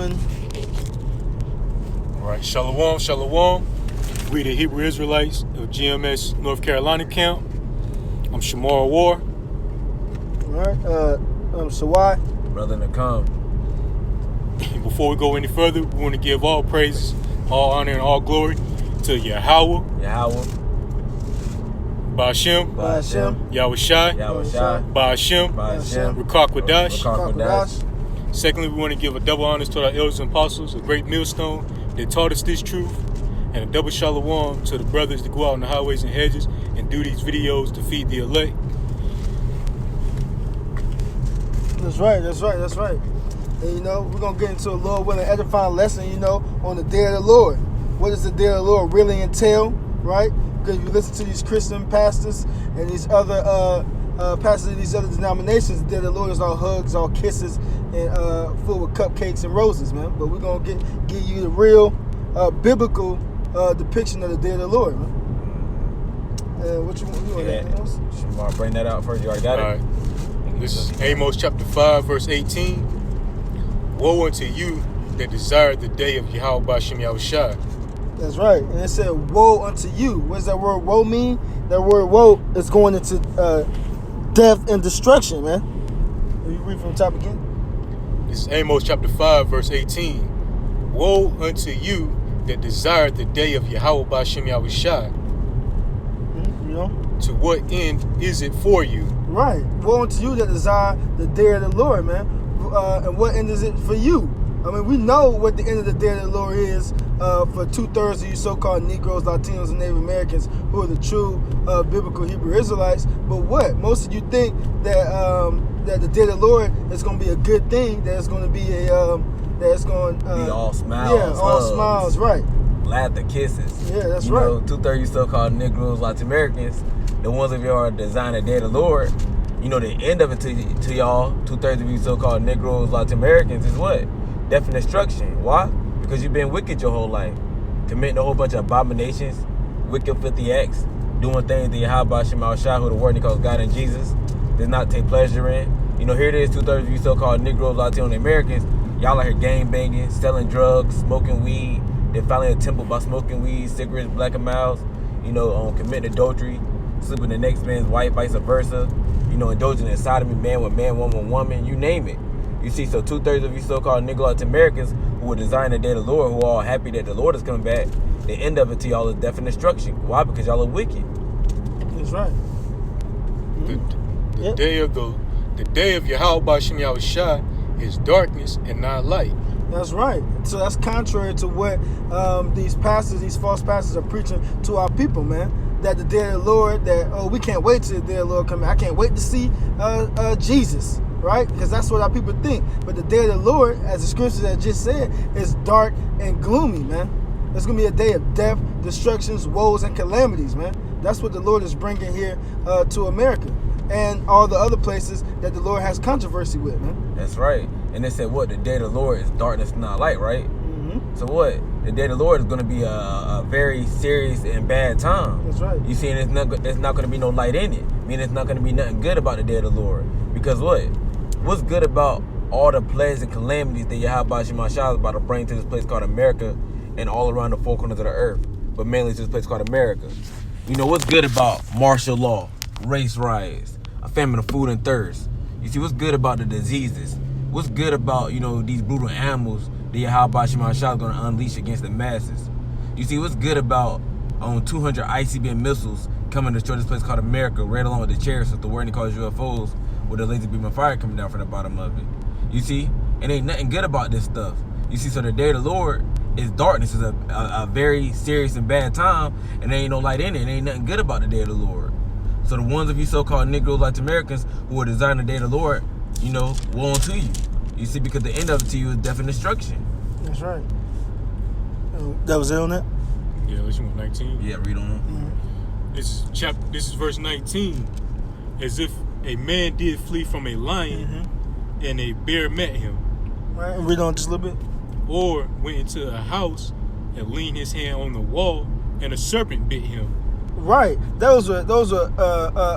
doing? All right, Shalom, Shalom. We the Hebrew Israelites of GMS North Carolina camp. I'm Shamar War. All right, I'm Sawai. Brother Nakam. Before we go any further, we want to give all praises, all honor, and all glory to Yahweh, Ba'ashem, Yahushai, Ba'ashem, Ruach Kwadash. Secondly, we want to give a double honors to our elders and apostles, a great millstone that taught us this truth, and a double shalom to the brothers that go out on the highways and hedges and do these videos to feed the elect. That's right. And, we're going to get into a Lord willing edifying lesson, on the day of the Lord. What does the day of the Lord really entail, right? Because if you listen to these Christian pastors and these other pastors of these other denominations, the day of the Lord is all hugs, all kisses, and full with cupcakes and roses, man. But we're going to give you the real biblical depiction of the day of the Lord, man. What you want? Shamar, bring that out first. You already got it? All right. This is Amos chapter 5, verse 18. Woe unto you that desire the day of Yahweh Ba'ashem Yahushai. That's right. And it said, woe unto you. What does that word woe mean? That word woe is going into death and destruction, man. Will you read from the top again? This is Amos chapter 5, verse 18. Woe unto you that desire the day of Yahweh Ba'ashem Yahushai. To what end is it for you? Right. Woe unto you that desire the day of the Lord, man. And what end is it for you? I mean, we know what the end of the day of the Lord is for 2/3 of you so-called Negroes, Latinos, and Native Americans who are the true biblical Hebrew Israelites. But what? Most of you think that that the day of the Lord is going to be a good thing, that it's going to be be all smiles. Yeah, all hugs, smiles, right. Laughter, kisses. Yeah, that's right. 2/3 you so-called Negroes, Latin Americans, the ones of y'all are designing the day of the Lord. The end of it to y'all, 2/3 of you so-called Negroes, Latin Americans, is what? Death and destruction. Why? Because you've been wicked your whole life, committing a whole bunch of abominations, wicked, filthy acts, doing things that Yahweh Ba'ashem Yahushai, who the word he calls God and Jesus, does not take pleasure in. Here it is, 2/3 of you so-called Negroes, Latino Americans, y'all out here gang banging, selling drugs, smoking weed, defiling a temple by smoking weed, cigarettes, black and miles, committing adultery, sleeping with the next man's wife, vice versa, indulging in sodomy, man with man, woman with woman, you name it. You see, so 2/3 of you so-called Negro Latin Americans who are designing the day of the Lord, who are all happy that the Lord is coming back, the end of it to y'all is death and destruction. Why? Because y'all are wicked. That's right. The day of Yahweh Ba'ashem Yahushai is darkness and not light. That's right. So that's contrary to what these false pastors are preaching to our people, man. That the day of the Lord, we can't wait till the day of the Lord come. I can't wait to see Jesus, right? Because that's what our people think. But the day of the Lord, as the scriptures have just said, is dark and gloomy, man. It's going to be a day of death, destructions, woes, and calamities, man. That's what the Lord is bringing here to America and all the other places that the Lord has controversy with, man. That's right. And they said, what? The day of the Lord is darkness, not light, right? Mm-hmm. So what? The day of the Lord is going to be a very serious and bad time. That's right. You see, and it's not going to be no light in it. Meaning it's not going to be nothing good about the day of the Lord. Because what? What's good about all the plagues and calamities that Yahweh Ba'ashem Yahushai is about to bring to this place called America and all around the four corners of the earth, but mainly to this place called America? What's good about martial law, race riots, a famine of food and thirst? You see, what's good about the diseases? What's good about, these brutal animals that Yahweh Ba'ashem Yahushai is going to unleash against the masses? You see, what's good about 200 ICBM missiles coming to destroy this place called America, right along with the chariots with the word he calls UFOs, with a laser beam of fire coming down from the bottom of it? You see, it ain't nothing good about this stuff. You see, so the day of the Lord is darkness, is a very serious and bad time, and there ain't no light in it. It ain't nothing good about the day of the Lord. So the ones of you so-called Negroes, Latin Americans who are designing the day of the Lord, woe unto you. You see, because the end of it to you is death and destruction. That's right. That was it on that? Yeah, let's go 19. Yeah, read on. Mm-hmm. This is verse 19. As if a man did flee from a lion, and a bear met him. Right, and read on just a little bit. Or went into a house and leaned his hand on the wall, and a serpent bit him. Right. Those were.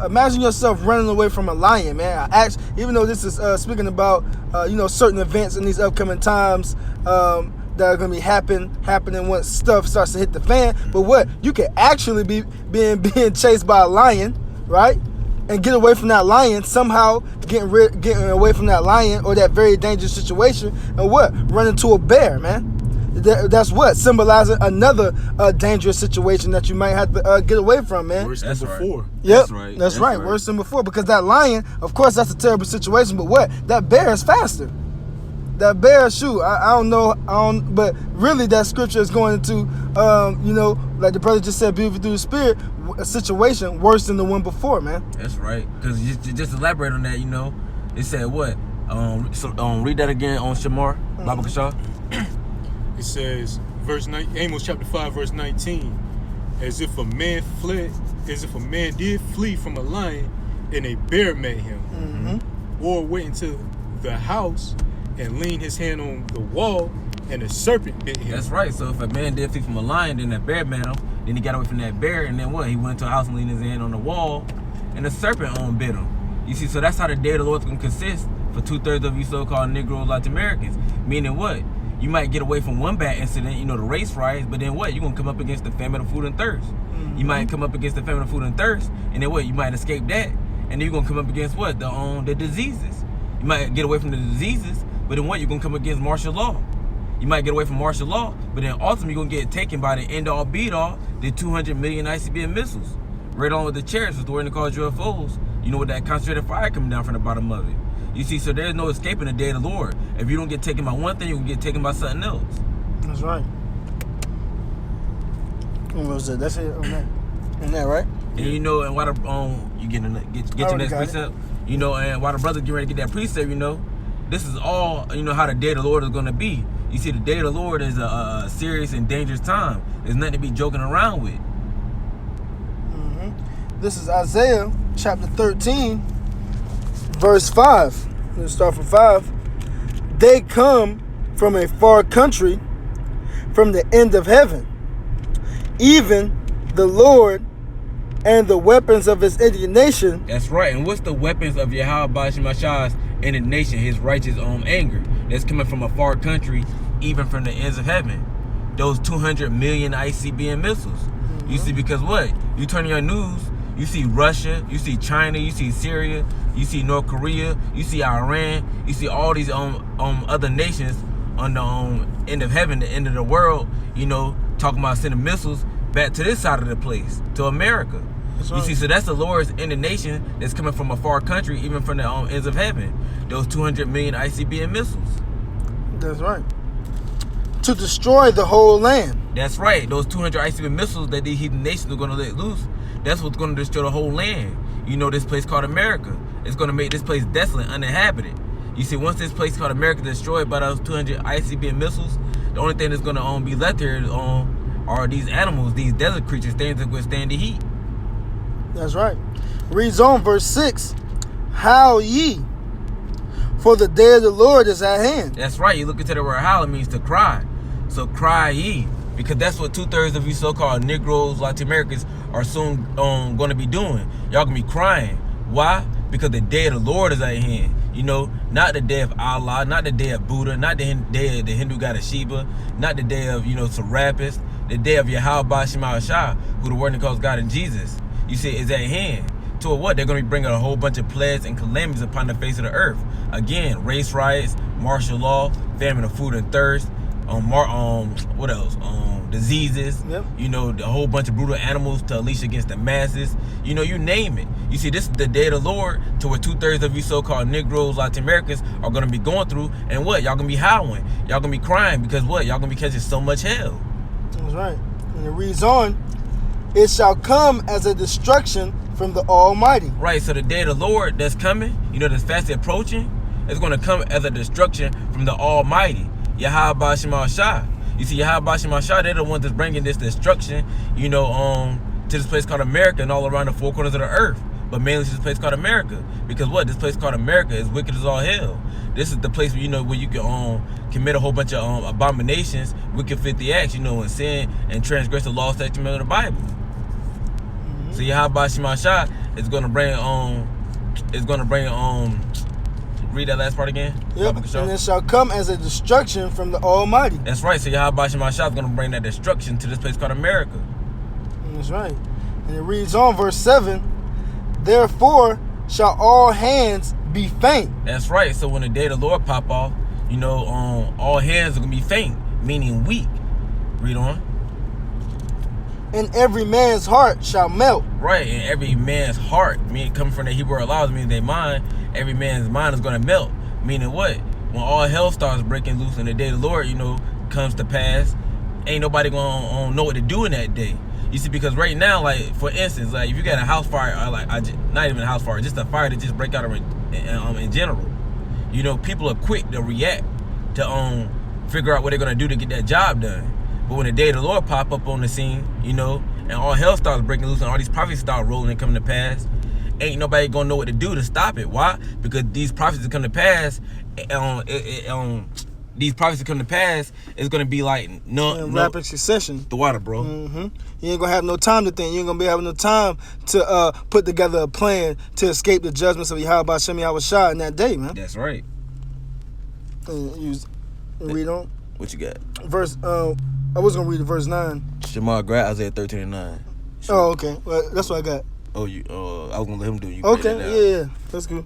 Imagine yourself running away from a lion, man. Even though this is speaking about certain events in these upcoming times that are gonna be happening once stuff starts to hit the fan. But what you could actually be being chased by a lion, right? And get away from that lion, somehow getting away from that lion or that very dangerous situation, and what? Run into a bear, man. That's what symbolizing another dangerous situation that you might have to get away from, man. Worse than before. Right. Yep, that's right. Worse than before, because that lion, of course, that's a terrible situation. But what? That bear is faster. That bear, shoot, I don't know, but really that scripture is going into, like the brother just said, beautiful through the Spirit, a situation worse than the one before, man. That's right. Because just elaborate on that, it said what? Read that again on Shamar, Baba Kashaw. It says, Amos chapter 5, verse 19, as if a man did flee from a lion and a bear met him, or went into the house and leaned his hand on the wall and a serpent bit him. That's right. So if a man did flee from a lion, then that bear met him, then he got away from that bear, and then what? He went to a house and leaned his hand on the wall and a serpent bit him. You see, so that's how the day of the Lord's going to consist for 2/3 of you so-called Negroes, Latin Americans. Meaning what? You might get away from one bad incident, the race riots, but then what? You're going to come up against the famine of food and thirst. You might come up against the famine of food and thirst, and then what? You might escape that. And then you're going to come up against what? The diseases. You might get away from the diseases, but then what? You're going to come against martial law. You might get away from martial law, but then ultimately you're going to get taken by the end-all, be-all, the 200 million ICBM missiles. Right on with the chariots, with the word they call UFOs. With that concentrated fire coming down from the bottom of it. You see, so there's no escaping the day of the Lord. If you don't get taken by one thing, you can get taken by something else. That's right. What was it? That's it on that, right? And and why the you get your next precept. And while the brother get ready to get that precept, this is all how the day of the Lord is going to be. You see, the day of the Lord is a serious and dangerous time. There's nothing to be joking around with. This is Isaiah chapter 13, verse 5. Let's start from 5. They come from a far country, from the end of heaven. Even the Lord and the weapons of his indignation. That's right. And what's the weapons of Yahweh Bashimashah's indignation, his righteous anger? That's coming from a far country, even from the ends of heaven. Those 200 million ICBM missiles. You see, because what? You turn on your news, you see Russia, you see China, you see Syria, you see North Korea, you see Iran, you see all these other nations on the end of heaven, the end of the world, talking about sending missiles back to this side of the place, to America. You see, so that's the Lord's indignation that's coming from a far country, even from the ends of heaven. Those 200 million ICBM missiles. That's right. To destroy the whole land. That's right. Those 200 ICBM missiles that these heathen nations are going to let loose, that's what's going to destroy the whole land. This place called America. It's going to make this place desolate, uninhabited. You see, once this place called America is destroyed by those 200 ICBM missiles, the only thing that's going to be left here are these animals, these desert creatures, things that withstand the heat. That's right. Reads on verse 6. Howl ye, for the day of the Lord is at hand. That's right. You look into the word howl, it means to cry. So cry ye, because that's what 2/3 of you so-called Negroes, Latin Americans are soon going to be doing. Y'all going to be crying. Why? Because the day of the Lord is at hand. Not the day of Allah, not the day of Buddha, not the day of the Hindu god of Shiva, not the day of, Serapis, the day of Yahweh Shema Shah, who the word calls God and Jesus. You see, is at hand. To what? They're going to be bringing a whole bunch of plagues and calamities upon the face of the earth. Again, race riots, martial law, famine of food and thirst, what else? Diseases. Yep. A whole bunch of brutal animals to unleash against the masses. You name it. You see, this is the day of the Lord, to where 2/3 of you so-called Negroes, Latin Americans are going to be going through, and what? Y'all going to be howling. Y'all going to be crying, because what? Y'all going to be catching so much hell. That's right. And it reads on, it shall come as a destruction from the Almighty. Right, so the day of the Lord that's coming, that's fast approaching, it's going to come as a destruction from the Almighty, Yahweh Shema Shah. You see, Yahweh Shema Shah, they're the ones that's bringing this destruction, to this place called America and all around the four corners of the earth. But mainly to this place called America. Because what? This place called America is wicked as all hell. This is the place where, where you can commit a whole bunch of abominations, wicked 50 acts, and sin and transgress the law, statute, of the Bible. So Yahweh Shemashah is gonna bring read that last part again. Yep. And it shall come as a destruction from the Almighty. That's right. So Yahweh Shemashah is gonna bring that destruction to this place called America. That's right. And it reads on verse 7. Therefore shall all hands be faint. That's right. So when the day of the Lord pop off, all hands are gonna be faint, meaning weak. Read on. And every man's heart shall melt. Right, and every man's heart, meaning coming from the Hebrew allows, meaning their mind, every man's mind is going to melt. Meaning what? When all hell starts breaking loose and the day of the Lord, comes to pass, ain't nobody going to know what to do in that day. You see, because right now, like, for instance, like, if you got a house fire, not even a house fire, just a fire that just break out in general, people are quick to react to figure out what they're going to do to get that job done. But when the day of the Lord pop up on the scene, and all hell starts breaking loose and all these prophecies start rolling and coming to pass, ain't nobody gonna know what to do to stop it. Why? Because these prophecies come to pass, it's gonna be like rapid succession. The water, bro. Mm-hmm. You ain't gonna have no time to think. You ain't gonna be having no time to put together a plan to escape the judgments of Yahweh Hashem Yahweh Shah in that day, man. That's right. Read on. What you got? Verse. I was gonna read verse 9. Shema, grab Isaiah 13:9. Sure. Oh, okay. Well, that's what I got. Oh, you. I was gonna let him do it. You okay. Yeah. That's good.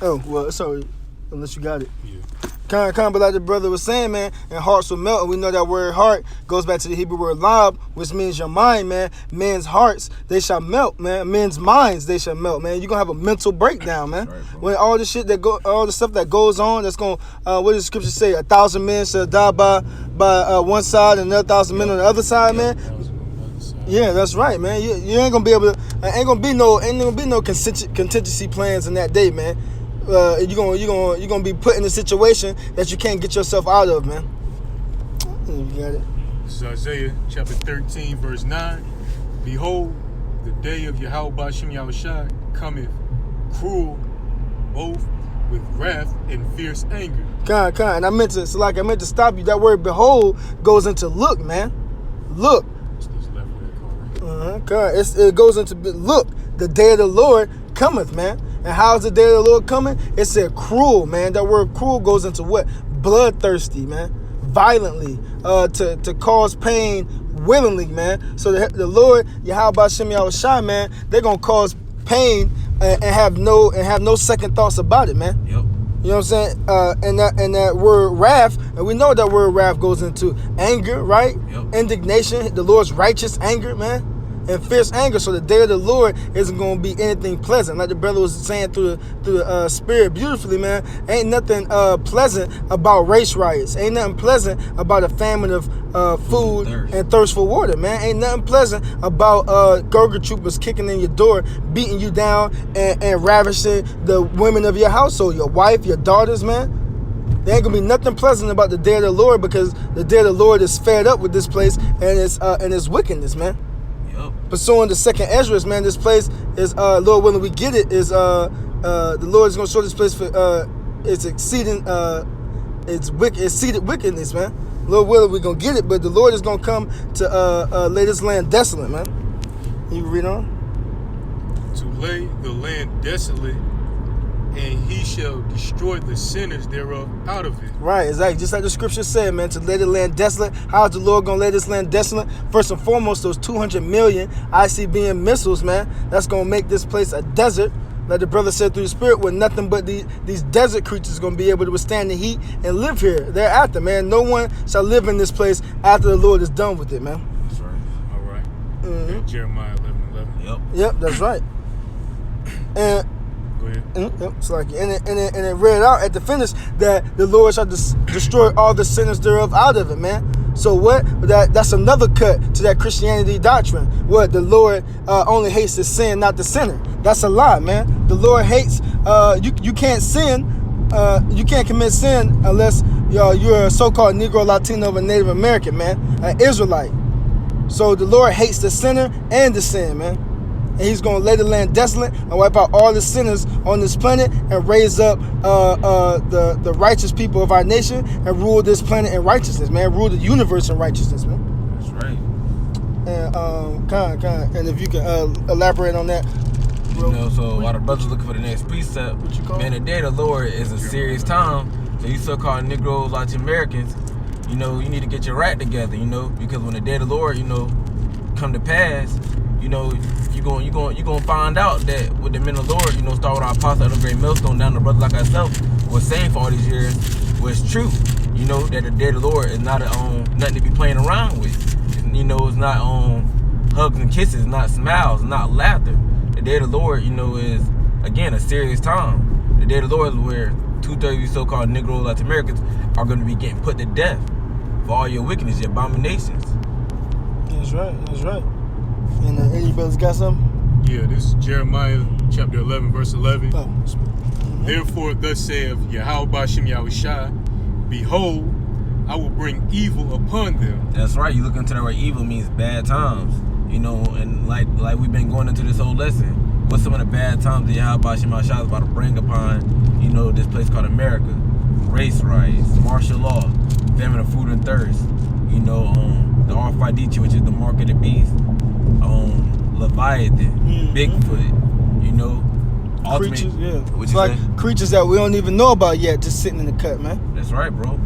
Oh, well, sorry. Unless you got it. Yeah. Kind of, but like the brother was saying, man, and hearts will melt. And we know that word heart goes back to the Hebrew word lab, which means your mind, man. Men's hearts, they shall melt, man. Men's minds, they shall melt, man. You're going to have a mental breakdown, man. Right, when all the shit all the stuff that goes on, that's going to, what does the scripture say? 1,000 men shall die by one side and another 1,000 men on the other side, man. Yeah, that's right, man. You ain't going to be able to, ain't going to be no contingency plans in that day, man. You're gonna be put in a situation that you can't get yourself out of, man. You got it. This is Isaiah chapter 13, verse 9. Behold, the day of Yahweh Hashem Yahweh Shai cometh cruel, both with wrath and fierce anger. And I meant to stop you. That word behold goes into look, man. Look. It goes into look. The day of the Lord cometh, man. And how's the day of the Lord coming? It said cruel, man. That word cruel goes into what? Bloodthirsty, man. Violently, to cause pain willingly, man. So the Lord, Yahweh Hashem Yahweh Shai, man, they're gonna cause pain and have no second thoughts about it, man. Yep. You know what I'm saying? And that word wrath, and we know that word wrath goes into anger, right? Yep. Indignation, the Lord's righteous anger, man. And fierce anger. So the day of the Lord isn't going to be anything pleasant. Like the brother was saying through the spirit beautifully, man. Ain't nothing pleasant about race riots. Ain't nothing pleasant about a famine of food and thirst for water, man. Ain't nothing pleasant about Gurga troopers kicking in your door, beating you down, and ravishing the women of your household, your wife, your daughters, man. There ain't gonna be nothing pleasant about the day of the Lord, because the day of the Lord is fed up with this place and its wickedness, man. Pursuing the second Ezra, man, this place is Lord willing we get it, is the Lord is gonna show this place for it's exceeding exceeded wickedness, man. Lord willing we gonna get it, but the Lord is gonna come to lay this land desolate, man. You read on? To lay the land desolate, and he shall destroy the sinners thereof out of it. Right, exactly. Just like the scripture said, man, to lay the land desolate. How is the Lord going to lay this land desolate? First and foremost, those 200 million ICBM missiles, man, that's going to make this place a desert. Like the brother said through the spirit, where nothing but these desert creatures are going to be able to withstand the heat and live here thereafter, man. No one shall live in this place after the Lord is done with it, man. That's right. All right. Mm-hmm. Jeremiah 11:11. Yep, that's right. And go ahead. It's like, and it read out at the finish that the Lord shall destroy all the sinners thereof out of it, man. So what? That's another cut to that Christianity doctrine. What? The Lord only hates the sin, not the sinner. That's a lie, man. The Lord hates. You can't sin. You can't commit sin unless you're a so-called Negro, Latino, or Native American, man, an Israelite. So the Lord hates the sinner and the sin, man. And he's going to lay the land desolate and wipe out all the sinners on this planet and raise up the righteous people of our nation and rule this planet in righteousness, man. Rule the universe in righteousness, man. That's right. And if you can elaborate on that. You know, so while the brothers looking for the next precept, man, the day of the Lord is a serious time. So you so-called Negroes, Latin Americans, you know, you need to get your act together, you know, because when the day of the Lord, you know, come to pass, you know, you gonna find out that with the men of the Lord, you know, start with our apostle of the great millstone down the brothers like ourselves was saying for all these years was true. You know, that the day of the Lord is not nothing to be playing around with. You know, it's not hugs and kisses, not smiles, not laughter. The day of the Lord, you know, is, again, a serious time. The day of the Lord is where 2/3 of you so-called Negro Latin Americans are going to be getting put to death for all your wickedness, your abominations. That's right. And any brothers got something? Yeah, this is Jeremiah chapter 11, verse 11. Oh. Therefore, thus saith Yahweh Ba'ashem Yahushua, behold, I will bring evil upon them. That's right. You look into that word evil means bad times. You know, and like we've been going into this whole lesson, what's some of the bad times that Yahweh Ba'ashem Yahushua is about to bring upon, you know, this place called America? Race riots, martial law, famine of food and thirst, you know, the RFID, which is the mark of the beast, Leviathan, Bigfoot, you know, creatures, it's like creatures that we don't even know about yet, just sitting in the cut, man. That's right, bro.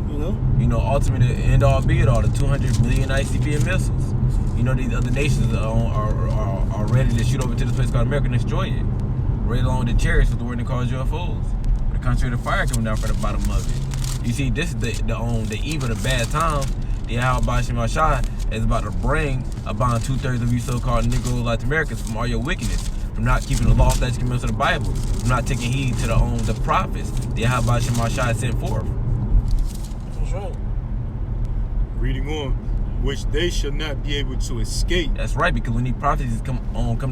You know, ultimately, the end all be it all, the 200 million ICBM missiles. You know, these other nations are ready to shoot over to this place called America and destroy it. Right along with the chariots with the word they call UFOs. With the concentrated fire coming down from the bottom of it. You see, this is the evil, the bad time. The Yahweh Ba'ashem Yahushua is about to bring upon 2/3 of you so-called Negro Latin Americans from all your wickedness, from not keeping the law, statutes, commandments of the Bible, from not taking heed to the prophets the Yahweh Ba'ashem Yahushua sent forth. That's right. Reading on, which they shall not be able to escape. That's right, because when these prophecies come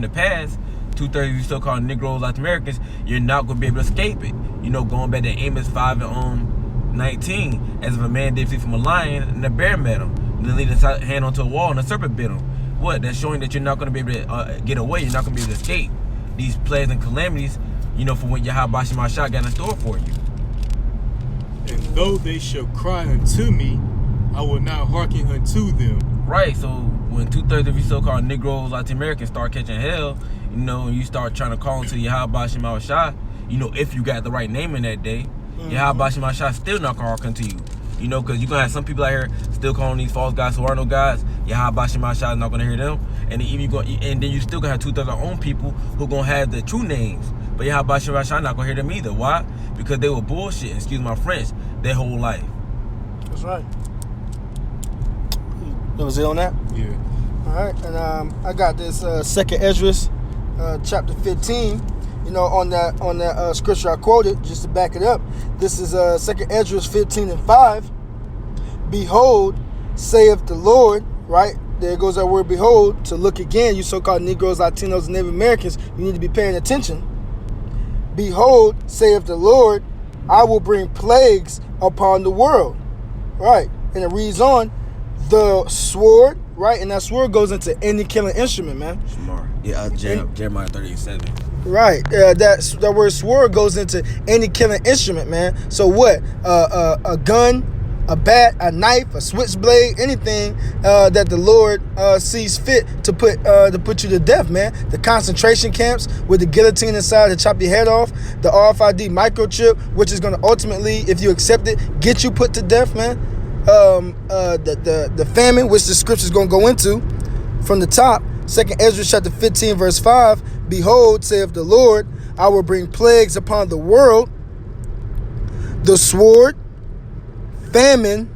to pass, 2/3 of you so-called Negro Latin Americans, you're not going to be able to escape it. You know, going back to Amos 5:19, as if a man did flee from a lion and a bear met him, and then laid his hand onto a wall and a serpent bit him. What? That's showing that you're not going to be able to get away. You're not going to be able to escape these plagues and calamities, you know, for what Yahweh Ba'ashem Yahushua got in store for you. And though they shall cry unto me, I will not hearken unto them. Right, so when 2/3 of you so-called Negroes, Latin Americans start catching hell, you know, and you start trying to call into Yahweh Ba'ashem Yahushua, you know, if you got the right name in that day, Yahweh Ba'ashem Yahushua still not going to hearken to you. You know, because you're going to have some people out here still calling these false gods who are no gods. Yahweh Ba'ashem Yahushua is not going to hear them. And then you still going to have 2/3 of our own people who going to have the true names. But Yahweh Ba'ashem Yahushua not going to hear them either. Why? Because they were bullshit, excuse my French, their whole life. That's right. That was it on that? Yeah. All right, and I got this 2nd Ezra, chapter 15. You know, on that scripture I quoted, just to back it up. This is 2nd Ezra 15:5. Behold, saith the Lord, right? There goes that word behold, to look again, you so-called Negroes, Latinos, and Native Americans, you need to be paying attention. Behold, saith the Lord, I will bring plagues upon the world. Right, and it reads on, the sword, right? And that sword goes into any killing instrument, man. Smart. Yeah, Jeremiah 38:7. Right. That word sword goes into any killing instrument, man. So what? A gun, a bat, a knife, a switchblade, anything that the Lord sees fit to put you to death, man. The concentration camps with the guillotine inside to chop your head off. The RFID microchip, which is going to ultimately, if you accept it, get you put to death, man. The famine, which the scripture is going to go into from the top, 2nd Ezra chapter 15 verse 5. Behold, saith the Lord, I will bring plagues upon the world, the sword, famine,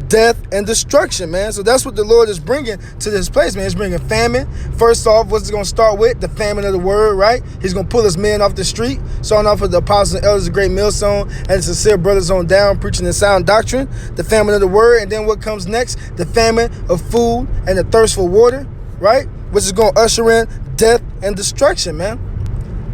death, and destruction, man. So that's what the Lord is bringing to this place, man. He's bringing famine. First off, what's it going to start with? The famine of the word, right? He's going to pull his men off the street, starting off with the apostles and elders of Great Millstone and the sincere brothers on down, preaching the sound doctrine. The famine of the word, and then what comes next? The famine of food and the thirst for water, right? Which is going to usher in death and destruction, man.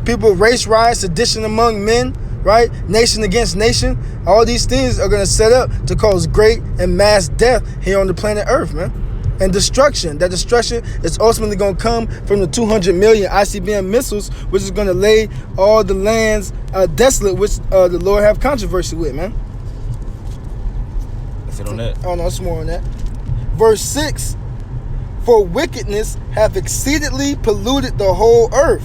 People, race riots, sedition among men, right? Nation against nation. All these things are going to set up to cause great and mass death here on the planet Earth, man. And destruction. That destruction is ultimately going to come from the 200 million ICBM missiles, which is going to lay all the lands desolate, which the Lord have controversy with, man. That's it on that. Oh, no, it's more on that. Verse 6. for wickedness have exceedingly polluted the whole earth,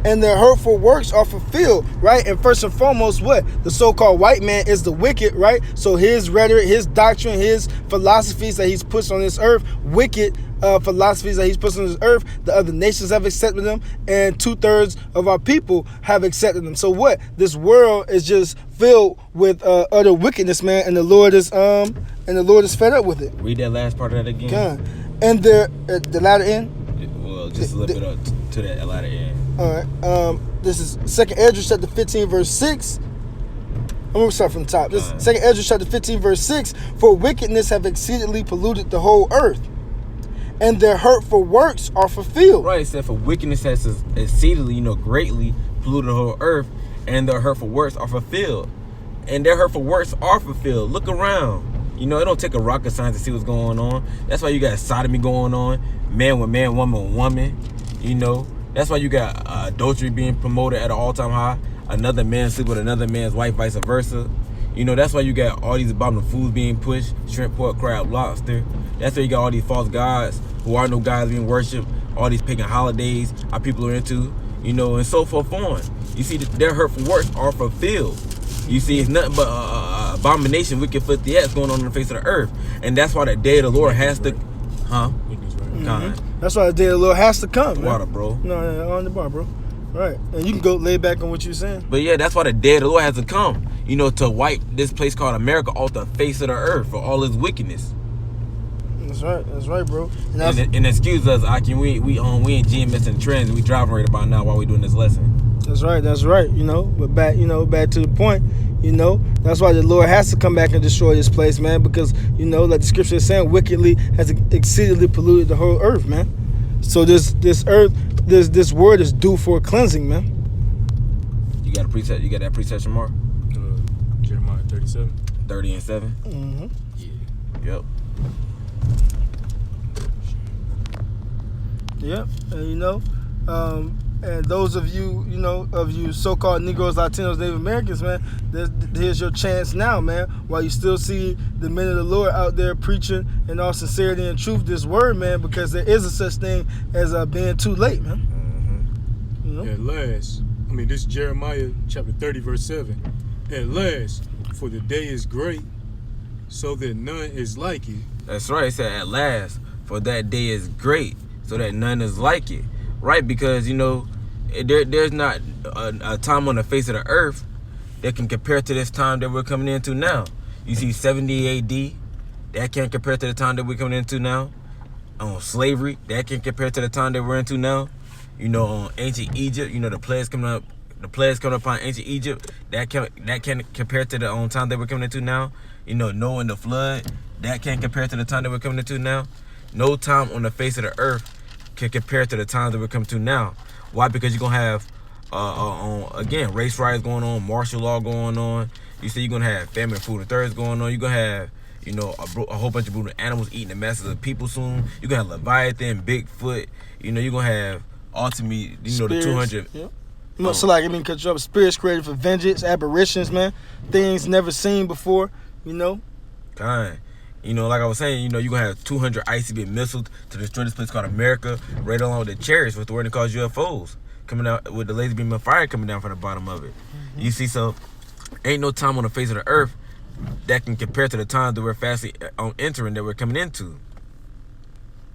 and their hurtful works are fulfilled, right? And first and foremost, what? The so-called white man is the wicked, right? So his rhetoric, his doctrine, his philosophies that he's pushed on this earth, wicked philosophies that he's pushed on this earth, the other nations have accepted them, and 2/3 of our people have accepted them. So what? This world is just filled with utter wickedness, man, and the Lord is fed up with it. Read that last part of that again. God. And the latter end? Well, just a little bit up to that latter end. All right. This is 2nd Esdras chapter 15 verse 6. I'm going to start from the top. This is 2nd Esdras chapter 15 verse 6. For wickedness have exceedingly polluted the whole earth, and their hurtful works are fulfilled. Right, it said for wickedness has exceedingly, greatly polluted the whole earth, and their hurtful works are fulfilled. And their hurtful works are fulfilled. Look around. It don't take a rocket science to see what's going on. That's why you got sodomy going on, man with man, woman with woman. That's why you got adultery being promoted at an all-time high. Another man sleep with another man's wife, vice versa. That's why you got all these abominable foods being pushed, shrimp, pork, crab, lobster. That's why you got all these false gods who are no gods being worshipped, all these pagan holidays our people are into, and so forth on. You see, their hurtful works are fulfilled. You see, it's nothing but abomination, wicked, filthy acts going on the face of the earth. And that's why the day of the Lord has to... Huh? That's why the day of the Lord has to come. Water, bro. No, on the bar, bro. Right. And you can go lay back on what you're saying. But yeah, that's why the day of the Lord has to come. To wipe this place called America off the face of the earth for all its wickedness. That's right, bro. And excuse us, Akin, we in GMS and Trends. We driving right about now while we doing this lesson. That's right. But back to the point. That's why the Lord has to come back and destroy this place, man. Because like the scripture is saying, wickedly has exceedingly polluted the whole earth, man. So this earth, this word is due for cleansing, man. You got a preset? You got that preset, Shamar? Jeremiah 37. 30 and 7. Mm-hmm. Yeah. Yep. Yep. And and those of you, of you so-called Negroes, Latinos, Native Americans, man, here's your chance now, man. While you still see the men of the Lord out there preaching in all sincerity and truth this word, man, because there is a such thing as being too late, man. Mm-hmm. At last, this is Jeremiah chapter 30, verse 7. At last, for the day is great, so that none is like it. That's right. It said, at last, for that day is great, so that none is like it. Right, because, there's not a time on the face of the earth that can compare to this time that we're coming into now. You see 70 A.D., that can't compare to the time that we're coming into now. Slavery, that can't compare to the time that we're into now. Ancient Egypt, the plagues coming upon ancient Egypt, that can't compare to the time that we're coming into now. Noah and the flood, that can't compare to the time that we're coming into now. No time on the face of the earth can compare to the times that we're coming to now. Why? Because you're going to have, again, race riots going on, martial law going on. You see, you're going to have famine, food, and thirst going on. You're going to have, a whole bunch of brutal animals eating the masses of people soon. You're going to have Leviathan, Bigfoot. You're going to have ultimately, the 200. Yep. Cut you up. Spirits created for vengeance, apparitions, man. Things never seen before, Kind. Like I was saying, you're going to have 200 ICBM missiles to destroy this place called America, right along with the chariots, with the word they call UFOs, coming out with the laser beam of fire coming down from the bottom of it. Mm-hmm. You see, so ain't no time on the face of the earth that can compare to the time that we're fastly entering, that we're coming into.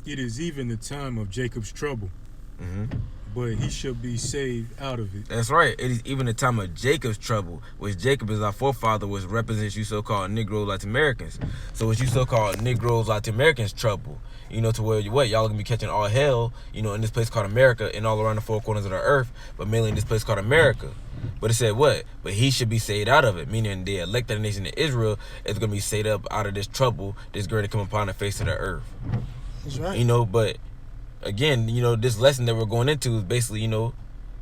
It is even the time of Jacob's trouble, but he shall be saved out of it. That's right. It is even the time of Jacob's trouble, which Jacob is our forefather, which represents you so-called Negro Latin Americans. So it's you so-called Negroes Latin Americans trouble, to where y'all gonna be catching all hell, in this place called America and all around the four corners of the earth, but mainly in this place called America. But it said what? But he should be saved out of it, meaning the elected nation of Israel is gonna be saved up out of this trouble that's going to come upon the face of the earth. That's right. But again, this lesson that we're going into is basically,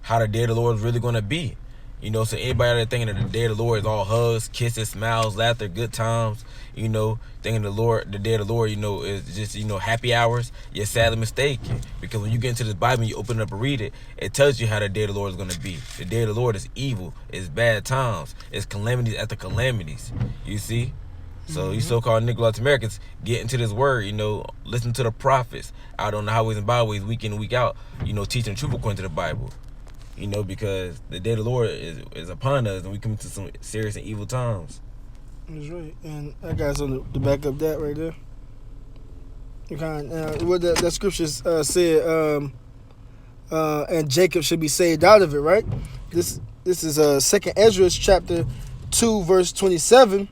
how the day of the Lord is really going to be. So anybody out there thinking that the day of the Lord is all hugs, kisses, smiles, laughter, good times, thinking the day of the Lord, is just, happy hours, you're sadly mistaken. Because when you get into this Bible and you open it up and read it, it tells you how the day of the Lord is going to be. The day of the Lord is evil, it's bad times, it's calamities after calamities. You see? So these so-called Negro Americans get into this word, listen to the prophets out on the highways and byways week in and week out, teaching the truth according to the Bible. Because the day of the Lord is upon us and we come into some serious and evil times. That's right. And I got something to back up that right there. What that scripture said, and Jacob should be saved out of it, right? This is 2nd Ezra chapter 2 verse 27.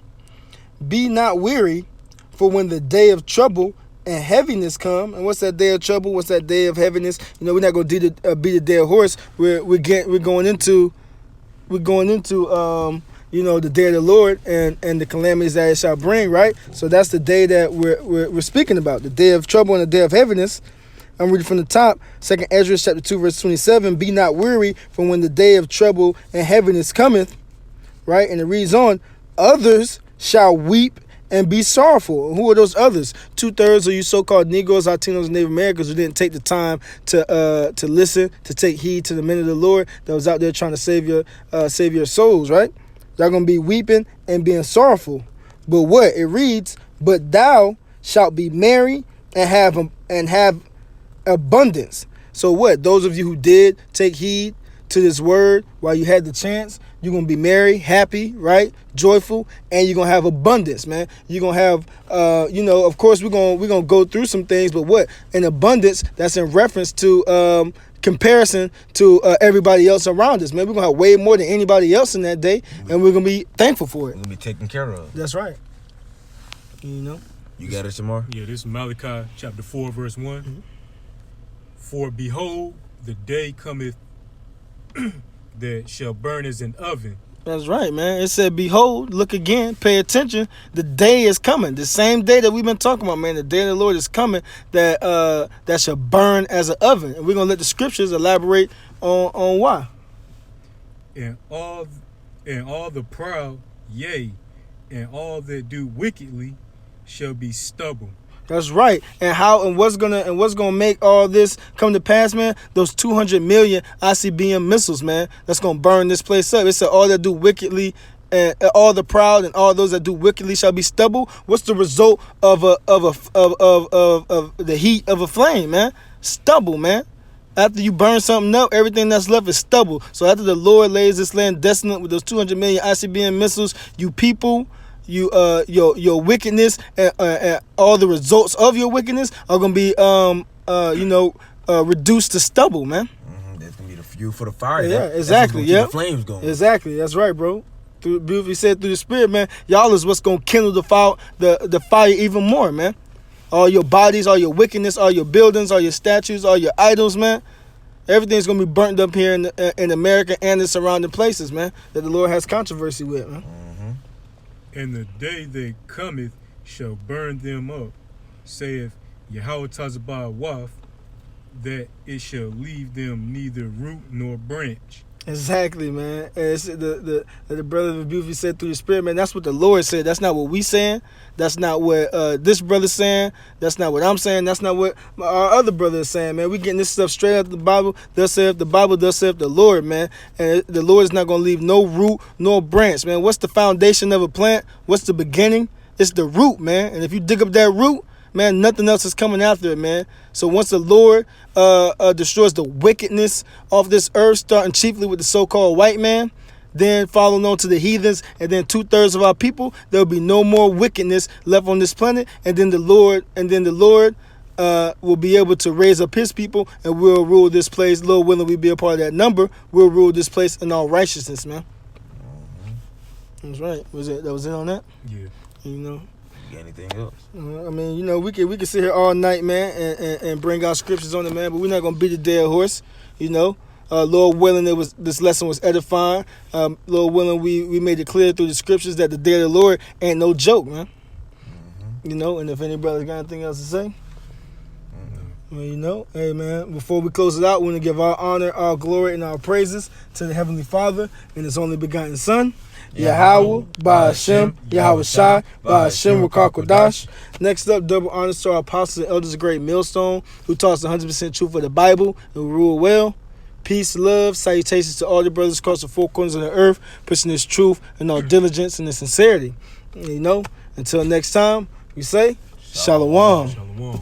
Be not weary, for when the day of trouble and heaviness come. And what's that day of trouble? What's that day of heaviness? We're not going to beat a dead horse. We're going into the day of the Lord and the calamities that it shall bring, right? So that's the day that we're speaking about, the day of trouble and the day of heaviness. I'm reading from the top, 2nd Ezra chapter 2 verse 27. Be not weary, for when the day of trouble and heaviness cometh, right? And it reads on, others shall weep and be sorrowful. Who are those others? 2/3 of you so-called Negroes, Latinos, and Native Americans who didn't take the time to listen, to take heed to the men of the Lord that was out there trying to save your souls, right? Y'all gonna be weeping and being sorrowful. But what? It reads, but thou shalt be merry and have abundance. So what? Those of you who did take heed to this word while you had the chance, you're going to be merry, happy, right? Joyful, and you're going to have abundance, man. You're going to have, of course, we're going to go through some things, but what? An abundance that's in reference to comparison to everybody else around us, man. We're going to have way more than anybody else in that day, and we're going to be thankful for it. We're going to be taken care of. That's right. You got it, Shamar? Yeah, this is Malachi chapter 4, verse 1. Mm-hmm. For behold, the day cometh that shall burn as an oven. That's right, man. It said, behold, look again, pay attention. The day is coming. The same day that we've been talking about, man. The day of the Lord is coming that shall burn as an oven. And we're going to let the scriptures elaborate on why. And all the proud, yea, and all that do wickedly shall be stubble. That's right. And what's gonna make all this come to pass, man? Those 200 million ICBM missiles, man. That's gonna burn this place up. It said all that do wickedly, and all the proud and all those that do wickedly shall be stubble. What's the result of the heat of a flame, man? Stubble, man. After you burn something up, everything that's left is stubble. So after the Lord lays this land desolate with those 200 million ICBM missiles, you people, your wickedness and all the results of your wickedness are gonna be reduced to stubble, man. That's gonna be the fuel for the fire. Yeah, exactly. Yeah, the flames going. Exactly. That's right, bro. Beautifully said, through the Spirit, man. Y'all is what's gonna kindle the fire even more, man. All your bodies, all your wickedness, all your buildings, all your statues, all your idols, man. Everything's gonna be burnt up here in America and the surrounding places, man, that the Lord has controversy with, man. And the day that cometh shall burn them up, saith Yahweh Tazabah, that it shall leave them neither root nor branch. Exactly, man. And it's the brother of beauty said through the Spirit, man. That's what the Lord said. That's not what we saying. That's not what this brother's saying. That's not what I'm saying. That's not what our other brother is saying, man. We getting this stuff straight out of the Bible. Thus saith the Bible, thus saith the Lord, man. And the Lord is not going to leave no root nor branch, man. What's the foundation of a plant? What's the beginning? It's the root, man. And if you dig up that root, man, nothing else is coming after it, man. So once the Lord destroys the wickedness of this earth, starting chiefly with the so-called white man, then following on to the heathens, and then 2/3 of our people, there will be no more wickedness left on this planet. And then the Lord will be able to raise up his people, and we'll rule this place. Lord willing, we be a part of that number. We'll rule this place in all righteousness, man. That's right. That was it on that? Yeah. Anything else? I mean, we could sit here all night, man, and bring out scriptures on it, man. But we're not gonna beat a dead horse, Lord willing, this lesson was edifying. Lord willing, we made it clear through the scriptures that the day of the Lord ain't no joke, man. And if any brothers got anything else to say, well, hey, man. Before we close it out, we want to give our honor, our glory, and our praises to the Heavenly Father and His only begotten Son, Yahweh, Ba'ashem, Yahweh Shai, Ba'ashem, Rakakwadash. Next up, double honors to our apostles and elders of Great Millstone, who taught us the 100% truth of the Bible and rule well. Peace, love, salutations to all the brothers across the four corners of the earth, pushing this truth and all diligence and the sincerity. Until next time, we say Shalom. Shalom.